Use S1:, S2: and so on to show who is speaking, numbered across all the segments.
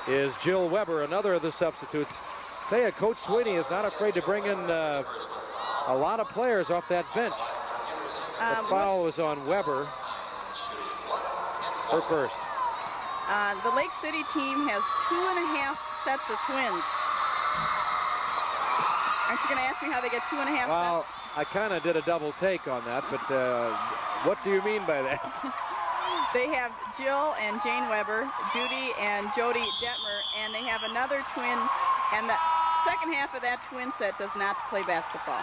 S1: is Jill Weber, another of the substitutes. Tell you, Coach Sweeney is not afraid to bring in a lot of players off that bench. The foul was on Weber. Her first.
S2: The Lake City team has 2.5 sets of twins. Aren't you going to ask me how they get 2.5 sets?
S1: Well, I kind of did a double take on that, but what do you mean by that?
S2: They have Jill and Jane Weber, Judy and Jody Detmer, and they have another twin, and the second half of that twin set does not play basketball.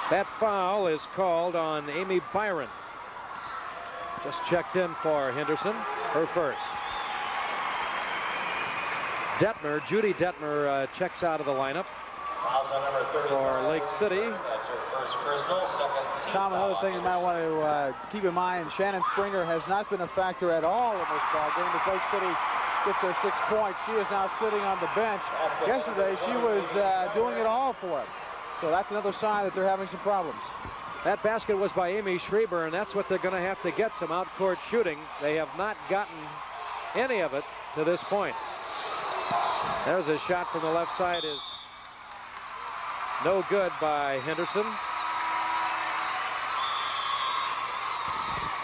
S1: That foul is called on Amy Byron. Just checked in for Henderson, her first. Detmer, Judy Detmer checks out of the lineup for Lake City.
S3: Tom, another thing you might want to keep in mind, Shannon Springer has not been a factor at all in this ball game. As Lake City gets their 6 points, she is now sitting on the bench. Yesterday, she was doing it all for them. So that's another sign that they're having some problems.
S1: That basket was by Amy Schreiber, and that's what they're going to have to get, some out-court shooting. They have not gotten any of it to this point. There's a shot from the left side, is no good by Henderson.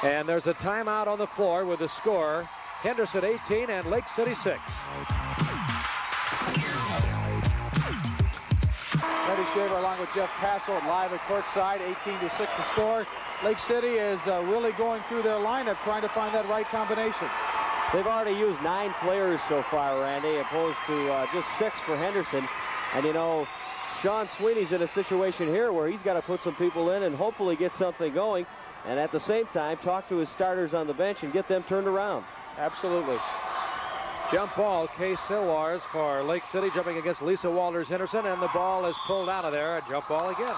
S1: And there's a timeout on the floor with the score, Henderson 18 and Lake City 6.
S3: Betty Shaver along with Jeff Passel live at courtside, 18-6 the score. Lake City is really going through their lineup, trying to find that right combination.
S4: They've already used 9 players so far, Randy, opposed to just 6 for Henderson. And you know, Sean Sweeney's in a situation here where he's got to put some people in and hopefully get something going, and at the same time talk to his starters on the bench and get them turned around.
S3: Absolutely.
S1: Jump ball, Kay Silwars for Lake City, jumping against Lisa Walters-Henderson, and the ball is pulled out of there. A jump ball again.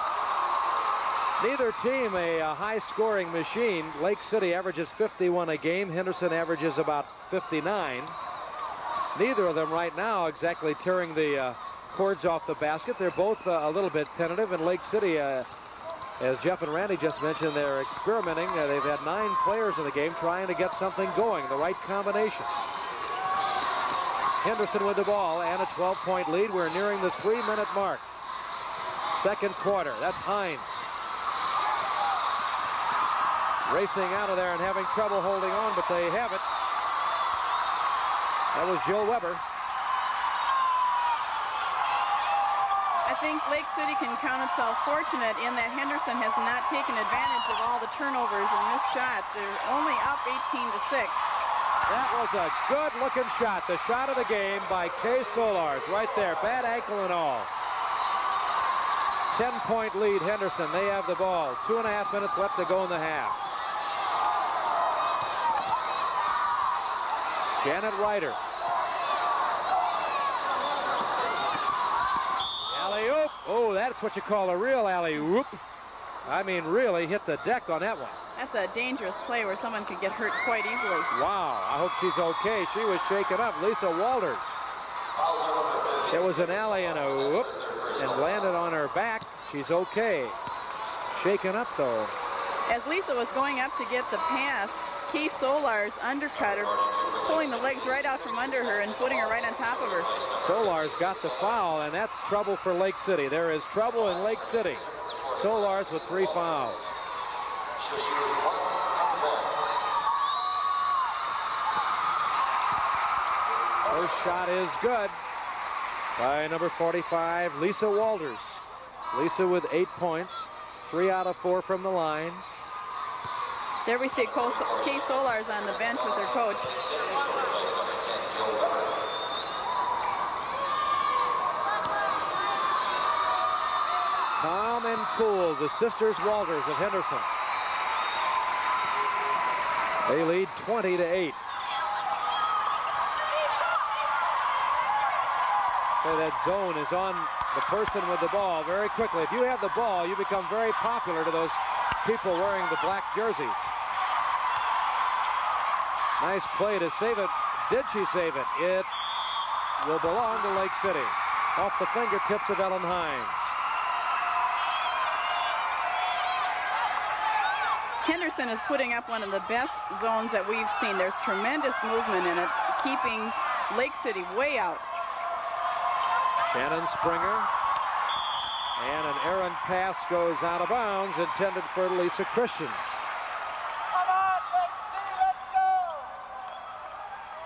S1: Neither team a high-scoring machine. Lake City averages 51 a game. Henderson averages about 59. Neither of them right now exactly tearing the cords off the basket. They're both a little bit tentative, and Lake City, as Jeff and Randy just mentioned, they're experimenting. They've had 9 players in the game trying to get something going, the right combination. Henderson with the ball and a 12-point lead. We're nearing the 3-minute mark. Second quarter. That's Hines. Racing out of there and having trouble holding on, but they have it. That was Jill Weber.
S2: I think Lake City can count itself fortunate in that Henderson has not taken advantage of all the turnovers and missed shots. They're only up 18-6.
S1: That was a good-looking shot. The shot of the game by Kay Solars right there. Bad ankle and all. 10-point lead, Henderson. They have the ball. 2.5 minutes left to go in the half. Janet Ryder. Alley-oop. Oh, that's what you call a real alley-oop. I mean, really hit the deck on that one.
S2: That's a dangerous play where someone could get hurt quite easily.
S1: Wow, I hope she's okay. She was shaken up. Lisa Walters. It was an alley and a whoop, and landed on her back. She's okay. Shaken up, though.
S2: As Lisa was going up to get the pass, Kay Solars undercut her, pulling the legs right out from under her and putting her right on top of her.
S1: Solars got the foul, and that's trouble for Lake City. There is trouble in Lake City. Solars with 3 fouls. First shot is good by number 45, Lisa Walters. Lisa with 8 points, 3 out of 4 from the line.
S2: There we see Kay Solars on the bench with her coach.
S1: Calm and cool, the sisters Walters of Henderson. They lead 20-8. So that zone is on the person with the ball very quickly. If you have the ball, you become very popular to those people wearing the black jerseys. Nice play to save it. Did she save it? It will belong to Lake City. Off the fingertips of Ellen Hines.
S2: Henderson is putting up one of the best zones that we've seen. There's tremendous movement in it, keeping Lake City way out.
S1: Shannon Springer. And an errant pass goes out of bounds, intended for Lisa Christians.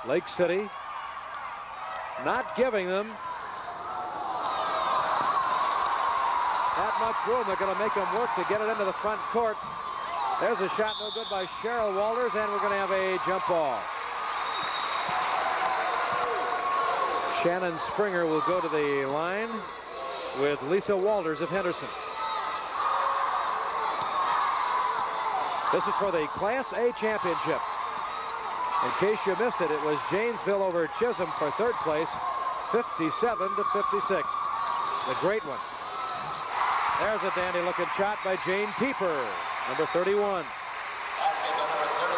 S1: Lake City not giving them that much room. They're going to make them work to get it into the front court. There's a shot no good by Cheryl Walters, and we're going to have a jump ball. Shannon Springer will go to the line with Lisa Walters of Henderson. This is for the Class A championship. In case you missed it, it was Janesville over Chisholm for third place, 57-56. The great one. There's a dandy-looking shot by Jane Pieper, number 31.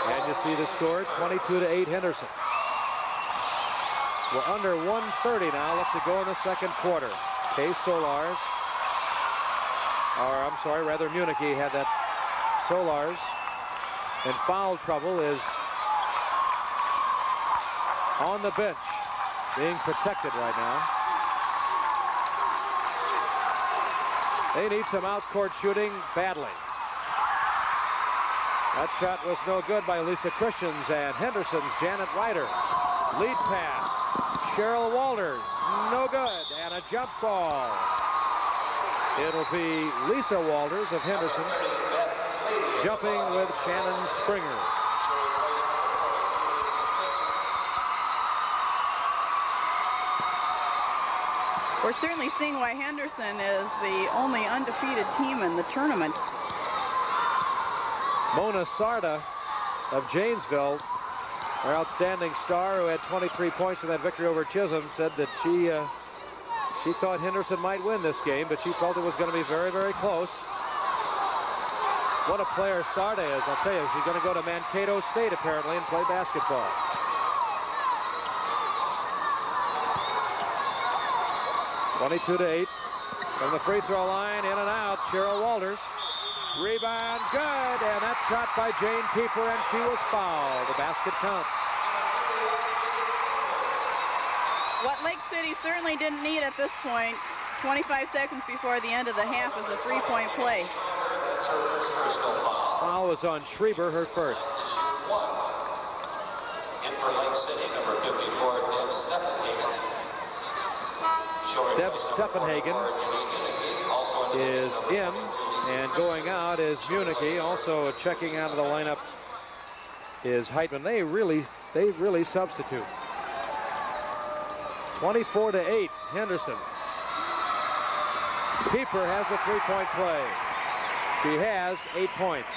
S1: And you see the score, 22-8 Henderson. We're under 1:30 now left to go in the second quarter. Kay Solars, or I'm sorry, rather Munich had that. Solars in foul trouble, is on the bench, being protected right now. They need some out-court shooting badly. That shot was no good by Lisa Christians, and Henderson's Janet Ryder. Lead pass, Cheryl Walters, no good, and a jump ball. It'll be Lisa Walters of Henderson jumping with Shannon Springer.
S2: We're certainly seeing why Henderson is the only undefeated team in the tournament.
S1: Mona Sarda of Janesville, our outstanding star who had 23 points in that victory over Chisholm, said that she thought Henderson might win this game, but she felt it was going to be very, very close. What a player Sarda is. I'll tell you, she's going to go to Mankato State apparently and play basketball. (22-8) from the free throw line, in and out. Cheryl Walters, rebound, good, and that shot by Jane Pieper, and she was fouled. The basket counts.
S2: What Lake City certainly didn't need at this point, 25 seconds before the end of the half, was a three-point play.
S1: Foul was on Schreiber, her first.
S5: In for Lake City, number 54, Deb Steffenhagen.
S1: Deb Steffenhagen is in, and going out is Munich. Also checking out of the lineup is Heitman. They really substitute. 24-8 Henderson. Pieper has the three-point play. She has 8 points.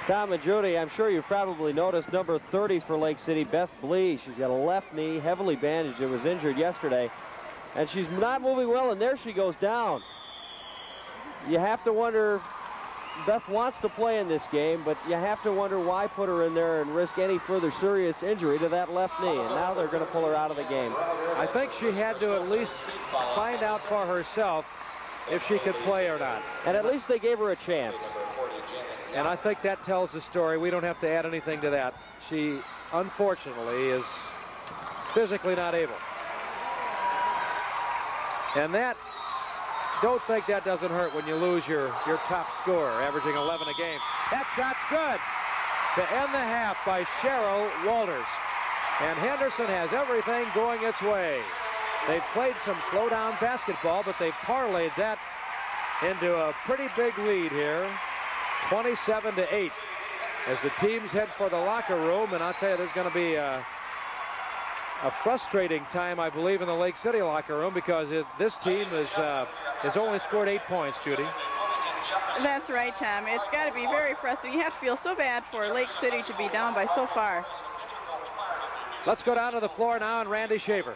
S4: Tom and Judy, I'm sure you've probably noticed number 30 for Lake City, Beth Blee. She's got a left knee, heavily bandaged. It was injured yesterday. And she's not moving well, and there she goes down. You have to wonder, Beth wants to play in this game, but you have to wonder why put her in there and risk any further serious injury to that left knee. And now they're going to pull her out of the game.
S1: I think she had to at least find out for herself if she could play or not.
S4: And at least they gave her a chance.
S1: And I think that tells the story. We don't have to add anything to that. She, unfortunately, is physically not able. And that, don't think that doesn't hurt when you lose your top scorer, averaging 11 a game. That shot's good to end the half by Cheryl Walters. And Henderson has everything going its way. They've played some slow-down basketball, but they've parlayed that into a pretty big lead here, 27-8, as the teams head for the locker room. And I'll tell you, there's going to be a frustrating time, I believe, in the Lake City locker room, because this team has only scored 8 points, Judy.
S2: That's right, Tom. It's got to be very frustrating. You have to feel so bad for Lake City to be down by so far.
S1: Let's go down to the floor now, and Randy Shaver.